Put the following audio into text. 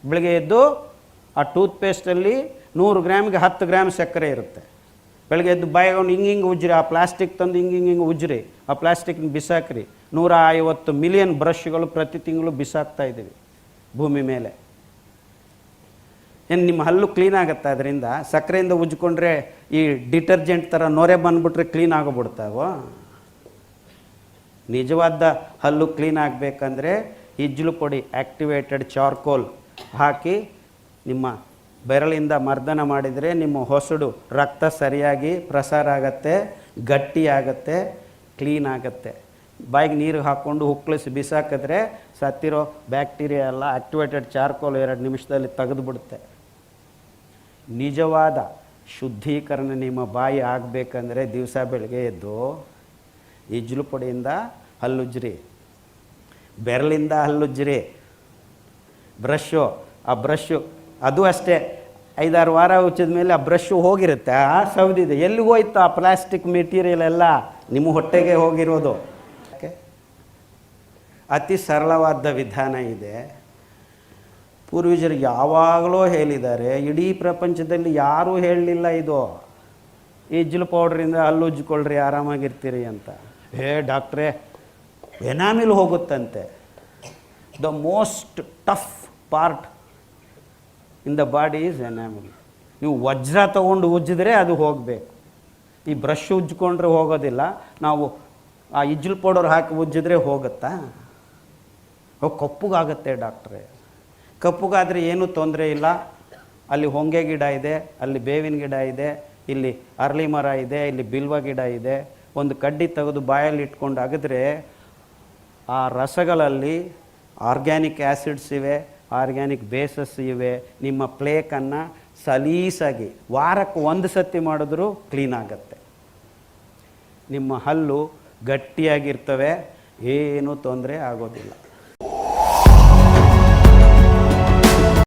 ಬೆಳಗ್ಗೆ ಎದ್ದು ಆ ಟೂತ್ಪೇಸ್ಟಲ್ಲಿ 100 ಗ್ರಾಮಿಗೆ 10 ಗ್ರಾಮ್ ಸಕ್ಕರೆ ಇರುತ್ತೆ. ಬೆಳಗ್ಗೆ ಎದ್ದು ಬಾಯಿಗೊಂಡು ಹಿಂಗೆ ಉಜ್ರಿ, ಆ ಪ್ಲಾಸ್ಟಿಕ್ ತಂದು ಹಿಂಗೆ ಉಜ್ರಿ, ಆ ಪ್ಲಾಸ್ಟಿಕ್ನ ಬಿಸಾಕ್ರಿ. 150 ಮಿಲಿಯನ್ ಬ್ರಷ್ಗಳು ಪ್ರತಿ ತಿಂಗಳು ಬಿಸಾಕ್ತಾ ಇದ್ದೀವಿ ಭೂಮಿ ಮೇಲೆ. ಏನು ನಿಮ್ಮ ಹಲ್ಲು ಕ್ಲೀನ್ ಆಗುತ್ತೆ ಅದರಿಂದ? ಸಕ್ಕರೆಯಿಂದ ಉಜ್ಕೊಂಡ್ರೆ ಈ ಡಿಟರ್ಜೆಂಟ್ ಥರ ನೊರೆ ಬಂದುಬಿಟ್ರೆ ಕ್ಲೀನ್ ಆಗೋಗ್ಬಿಡ್ತಾವೋ? ನಿಜವಾದ ಹಲ್ಲು ಕ್ಲೀನ್ ಆಗಬೇಕಂದ್ರೆ ಇಜ್ಜಲು ಪುಡಿ, ಆ್ಯಕ್ಟಿವೇಟೆಡ್ ಚಾರ್ಕೋಲ್ ಹಾಕಿ ನಿಮ್ಮ ಬೆರಳಿಂದ ಮರ್ದನ ಮಾಡಿದರೆ ನಿಮ್ಮ ಹೊಸಡು ರಕ್ತ ಸರಿಯಾಗಿ ಪ್ರಸಾರ ಆಗುತ್ತೆ, ಗಟ್ಟಿ ಆಗುತ್ತೆ, ಕ್ಲೀನ್ ಆಗುತ್ತೆ. ಬಾಯಿಗೆ ನೀರು ಹಾಕ್ಕೊಂಡು ಉಕ್ಕಳಿಸಿ ಬಿಸಾಕಿದ್ರೆ ಸತ್ತಿರೋ ಬ್ಯಾಕ್ಟೀರಿಯಾ ಎಲ್ಲ ಆ್ಯಕ್ಟಿವೇಟೆಡ್ ಚಾರ್ಕೋಲ್ 2 ನಿಮಿಷದಲ್ಲಿ ತೆಗೆದುಬಿಡುತ್ತೆ. ನಿಜವಾದ ಶುದ್ಧೀಕರಣ ನಿಮ್ಮ ಬಾಯಿ ಆಗಬೇಕಂದ್ರೆ ದಿವಸ ಬೆಳಗ್ಗೆ ಎದ್ದು ಇಜ್ಜಲು ಪುಡಿಯಿಂದ ಹಲ್ಲುಜ್ರಿ, ಬೆರಳಿಂದ ಹಲ್ಲುಜ್ರಿ. ಬ್ರಷ್ಷು, ಆ ಬ್ರಷ್ಷು ಅದು ಅಷ್ಟೇ 5-6 ವಾರ ಉಚ್ಚಿದ ಮೇಲೆ ಆ ಬ್ರಷ್ಷು ಹೋಗಿರುತ್ತೆ, ಆ ಸೌದಿದೆ. ಎಲ್ಲಿಗೆ ಹೋಯ್ತು ಆ ಪ್ಲಾಸ್ಟಿಕ್ ಮೆಟೀರಿಯಲ್ ಎಲ್ಲ? ನಿಮ್ಮ ಹೊಟ್ಟೆಗೆ ಹೋಗಿರೋದು. ಅತಿ ಸರಳವಾದ ವಿಧಾನ ಇದೆ. ಪೂರ್ವಜರು ಯಾವಾಗಲೂ ಹೇಳಿದ್ದಾರೆ, ಇಡೀ ಪ್ರಪಂಚದಲ್ಲಿ ಯಾರೂ ಹೇಳಲಿಲ್ಲ ಇದು. ಇಜ್ಜಲು ಪೌಡ್ರಿಂದ ಹಲ್ಲು ಉಜ್ಜಿಕೊಳ್ಳ್ರಿ ಆರಾಮಾಗಿರ್ತೀರಿ ಅಂತ. ಡಾಕ್ಟ್ರೇ ಎನಾಮಿಲ್ ಹೋಗುತ್ತಂತೆ. The most tough part in the body is enamel. ನೀವು ವಜ್ರ ತೊಗೊಂಡು ಉಜ್ಜಿದ್ರೆ ಅದು ಹೋಗಬೇಕು. ಈ ಬ್ರಷ್ ಉಜ್ಜಿಕೊಂಡ್ರೆ ಹೋಗೋದಿಲ್ಲ. ನಾವು ಆ ಇಜ್ಜಲು ಪೌಡರ್ ಹಾಕಿ ಉಜ್ಜಿದ್ರೆ ಹೋಗುತ್ತಾ? ಕಪ್ಪುಗಾಗುತ್ತೆ ಡಾಕ್ಟ್ರೇ. ಕಪ್ಪುಗಾದರೆ ಏನೂ ತೊಂದರೆ ಇಲ್ಲ. ಅಲ್ಲಿ ಹೊಂಗೆ ಗಿಡ ಇದೆ, ಅಲ್ಲಿ ಬೇವಿನ ಗಿಡ ಇದೆ, ಇಲ್ಲಿ ಅರಳಿ ಮರ ಇದೆ, ಇಲ್ಲಿ ಬಿಲ್ವ ಗಿಡ ಇದೆ. ಒಂದು ಕಡ್ಡಿ ತೆಗೆದು ಬಾಯಲ್ಲಿ ಇಟ್ಕೊಂಡು ಅಗಿದ್ರೆ ಆ ರಸಗಳಲ್ಲಿ ಆರ್ಗ್ಯಾನಿಕ್ ಆ್ಯಸಿಡ್ಸ್ ಇವೆ, ಆರ್ಗ್ಯಾನಿಕ್ ಬೇಸಸ್ ಇವೆ. ನಿಮ್ಮ ಪ್ಲೇಕನ್ನು ಸಲೀಸಾಗಿ ವಾರಕ್ಕೆ 1 ಸತಿ ಮಾಡಿದ್ರೂ ಕ್ಲೀನ್ ಆಗುತ್ತೆ. ನಿಮ್ಮ ಹಲ್ಲು ಗಟ್ಟಿಯಾಗಿರ್ತವೆ, ಏನೂ ತೊಂದರೆ ಆಗೋದಿಲ್ಲ.